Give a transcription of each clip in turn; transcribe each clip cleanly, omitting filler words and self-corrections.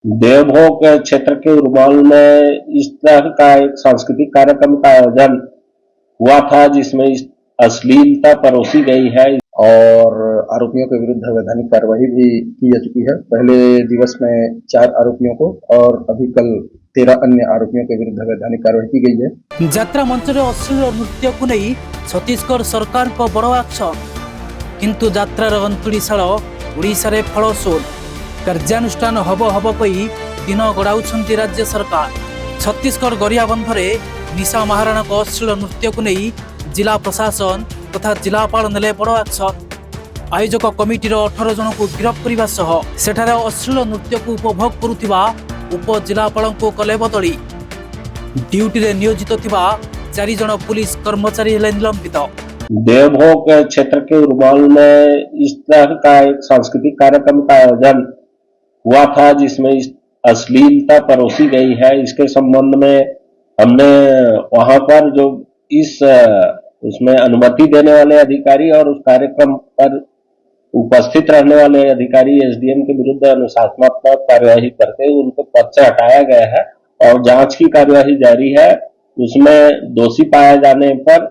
देवभोग क्षेत्र के उर्माल में इस तरह का एक सांस्कृतिक कार्यक्रम का आयोजन हुआ था जिसमें अश्लीलता परोसी गई है और आरोपियों के विरुद्ध वैधानिक कार्रवाई भी की जा चुकी है। पहले दिवस में 4 आरोपियों को और अभी कल 13 अन्य आरोपियों के विरुद्ध वैधानिक कार्रवाई की गई है। यात्रा मंच में अश्लील नृत्य को नहीं छत्तीसगढ़ सरकार को बड़ एक्शन, किंतु यात्रार अंतुड़ीशाल ओडिशा रे फलस्वरूप कार्यानुष्ठान हब हब कही दिन गड़ाउछंती राज्य सरकार। छत्तीसगढ़ गरियाबंधरे निशा महाराणा को अश्लील नृत्य को नहीं जिला प्रशासन तथा जिलापाल नेले बड़ एक्शन। आयोजक कमिटीर 18 जन को गिरफ्त करने सह सेठारे अश्लील नृत्य को उपभोग करुथिबा उपजिलापाल को कले बदली। ड्यूटी रे नियोजित थिबा 4 जन पुलिस कर्मचारी हेले निलंबित। देवभोग क्षेत्र के उर्माल में इस तरह का एक सांस्कृतिक कार्यक्रम का आयोजन हुआ था जिसमें अश्लीलता परोसी गई है। इसके संबंध में हमने वहां पर जो उसमें अनुमति देने वाले अधिकारी और उस कार्यक्रम पर उपस्थित रहने वाले अधिकारी एसडीएम के विरुद्ध अनुशासनात्मक कार्यवाही करके उनको पद से हटाया गया है और जांच की कार्यवाही जारी है। उसमें दोषी पाए जाने पर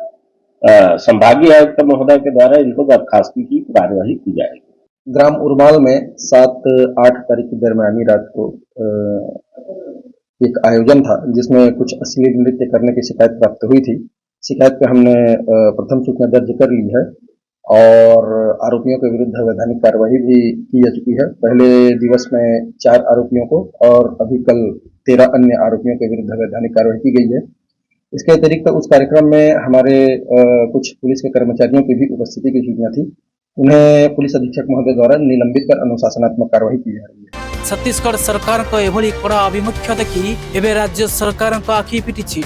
संभागीय आयुक्त महोदय के द्वारा इनको बर्खास्तगी की कार्यवाही की जाएगी। ग्राम उर्माल में 7-8 तारीख की दरमियानी रात को एक आयोजन था जिसमें कुछ अश्लील नृत्य करने की शिकायत प्राप्त हुई थी। शिकायत पे हमने प्रथम सूचना दर्ज कर ली है और आरोपियों के विरुद्ध वैधानिक कार्यवाही भी की जा चुकी है। पहले दिवस में 4 आरोपियों को और अभी कल 13 अन्य आरोपियों के विरुद्ध वैधानिक कार्यवाही की गई है। इसके अतिरिक्त उस कार्यक्रम में हमारे कुछ पुलिस के कर्मचारियों की भी उपस्थिति की सूचना थी। उन्हें पुलिस अधीक्षक महोदय द्वारा निलंबित कर अनुशासनात्मक कार्रवाई की जा रही है। छत्तीसगढ़ सरकार को एभली कड़ा आभिमुख्य देखि एबे राज्य सरकार को आखि पिटिछि।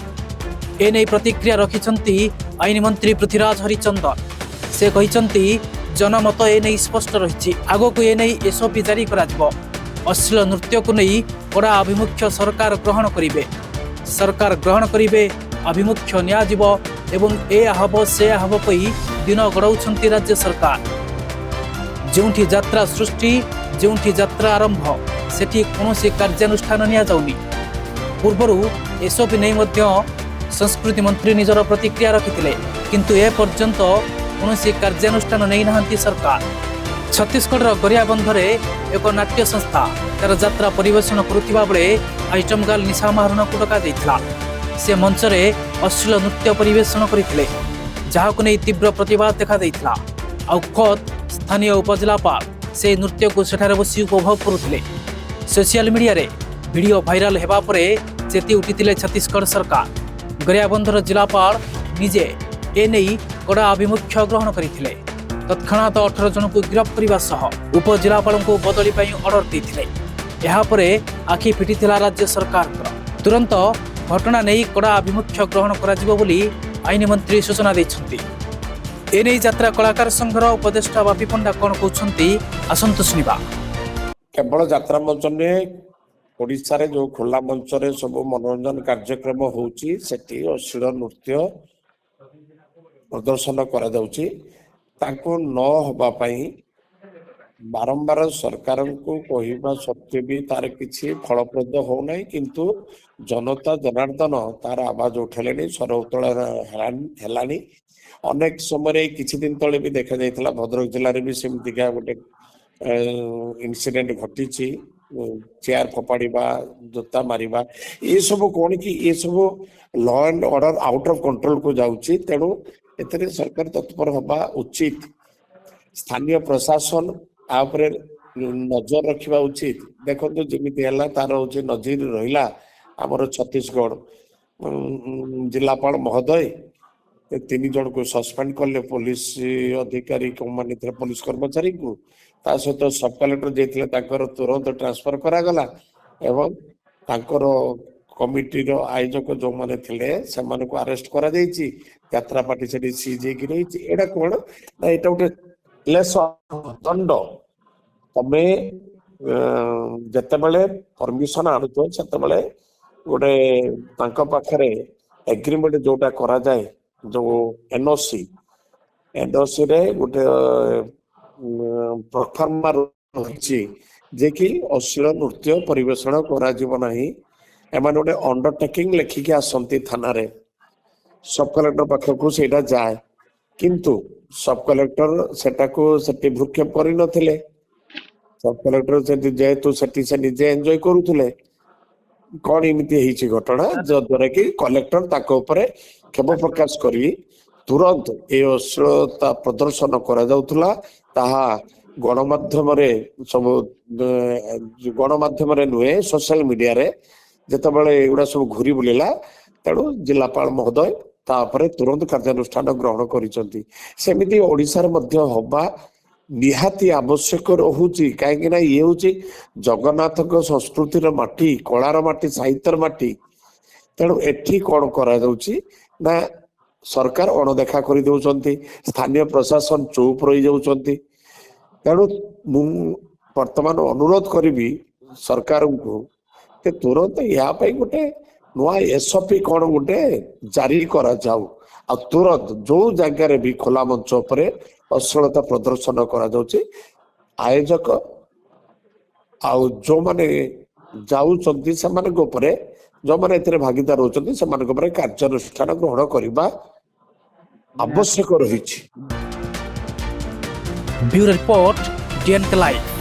एने प्रतिक्रिया रखिछंती आईन मंत्री पृथ्वीराज हरिचंदन। से कहिछंती जनमत एने स्पष्ट रहिछि, आगो को एने एसओपी जारी करा जिवो। अश्लील नृत्य को नहीं कड़ा आभिमुख्य सरकार ग्रहण करिवे। सरकार ग्रहण करिवे, आभिमुख्य निया जिवो एवं ए हब से हब कही दिन गड़ाउछंती राज्य सरकार। जोंठी यात्रा सृष्टि, जोंठी यात्रा आरंभ, सेठी कोनोसी कार्यानुष्ठान निया जाउनी। पूर्वरु एसओपी नै मध्य संस्कृति मंत्री निजर प्रतिक्रिया रखिथिले, किंतु ए पर्यंत कोनोसी कार्यानुष्ठान नै नाहंती सरकार। छत्तीसगढ़ गरियाबंधरे एक नाट्य संस्था तार यात्रा परिवेषण करुथिबा बेले आइटम गर्ल निशा महाराणा को डका दैथिला। से मंचरे अश्लील नृत्य परिवेषण करथिले, जहाको नै तीव्र प्रतिवाद देखा दैथिला। आउ खत स्थानीय उपजिलापाल से नृत्य को सेठारे बसी उपभोग करुथिले। सोशल मीडिया रे वीडियो भाइराल हेबा परे चेती उठिथिले छत्तीसगढ़ सरकार। गरियाबंधर जिलापाल निजे ए नहीं कड़ा आभिमुख्य ग्रहण करथिले। तत्क्षणात 18 जन को गिरफ्त करने सह उपजिलापाल को बदली ऑर्डर देथिले। एहा परे आखि फिटिथिला राज्य सरकार। तुरंत घटना नहीं कड़ा आभिमुख्य ग्रहण करा जिवो बोली आईन मंत्री सूचना दैछंती। एने यात्रा कलाकार संघर उपदेष्टा बापी पंडा कौन कहते आसंतु सुनिबा। केवल यात्रा मंच में ओडिशा रे जो खुला मंच रे सब मनोरंजन कार्यक्रम होउची सेठी अश्लील नृत्य प्रदर्शन करा जाउची, ताको न होबा पई बारंबार सरकार को कहवा सत्वे भी तार किसी फलप्रद हो नहीं, किंतु जनता जनार्दन तार आवाज उठेले स्वर उत्तोलन हेलानी। अनेक समय किछि दिन तले भी देखा जाइतला भद्रक जिले में भी सेमतिका गोटे इनसीडेंट घटी, चेयर फोपाड़ा, जोता मारिबा, ये सब कौन कि ये सब law and order out of control को जाउची। तेणु एतरे सरकार तत्पर हवा उचित। स्थानीय प्रशासन आपरे नजर रखा उचित। देखो जमी तार हूँ नजर रहा आमर छत्तीसगढ़ जिलापाल महोदय 3 जन को सस्पेंड कले पुलिस अधिकारी मान पुलिस कर्मचारी को, ता सहित सब कलेक्टर जाते तुरंत ट्रांसफर करागला एवं तांकर कमिटीर आयोजक जो मैंने थे से अरेस्ट करा जाइछि। यात्रा पार्टी से सीज रही। एटा कौन ना एटा गोटे लेस दंड। तमे जते बेले परमिशन आणुतो सेते बेले गोटे तांका पाखरे एग्रीमेंट जोटा करा जाए जो एनओसी रे गोटे परफॉर्मा रही जे कि अश्लील नृत्य परिवेषण कराଯିବ ନାହିଁ एମାନେ ଗୋଟେ अंडरटेकिंग लेखिकी आसंती थाना रे सब कलेक्टर पाखकू सेटा जाए किंतु सब कलेक्टर सेटा को सेटी भ्रुक्षेप करि नथिले सब कलेक्टर सेटी जेहेतु सेटी से निजे एंजॉय करूथले कौन एमती होइछि घटना जद्वारा कि कलेक्टर ताको ऊपर क्षोभ प्रकाश करी तुरंत ए अश्लीलता प्रदर्शन करा जाउथला ताहा गणमाध्यम रे सब गणमाध्यम रे नुहे सोशल मीडिया रे जेतेबेले एगुडा सब घुरी बुलिला तेणु जिलापाल महोदय तापरे तुरंत कार्यानुष्ठान ग्रहण करिसंती सेमिति ओडिसा रे मध्य होबा निहाती आवश्यक रहुची कहीं ना ये हूँ जगन्नाथ संस्कृतिर माटी कलार माटी साहित्यर माटी तेणु एठी कौन करा जाउची ना सरकार अणदेखा कर दउचंती स्थानीय प्रशासन चुप रही जाउचंती तेणु मु वर्तमान अनुरोध करी सरकार को तुरंत या गोटे नुआ एसओपी कौन गोटे जारी करा जाऊ आ तुरंत जो जगार भी खोला मंच उपरे अश्लीलता प्रदर्शन करा जाउची आयोजक आउ जो माने जाउचंती सेमानक उपरे जो माने एतरे भागीदार होचंती सेमानक उपरे कार्यानुष्ठान ग्रहण करिबा आवश्यक रहिछि। Bureau report DNK live.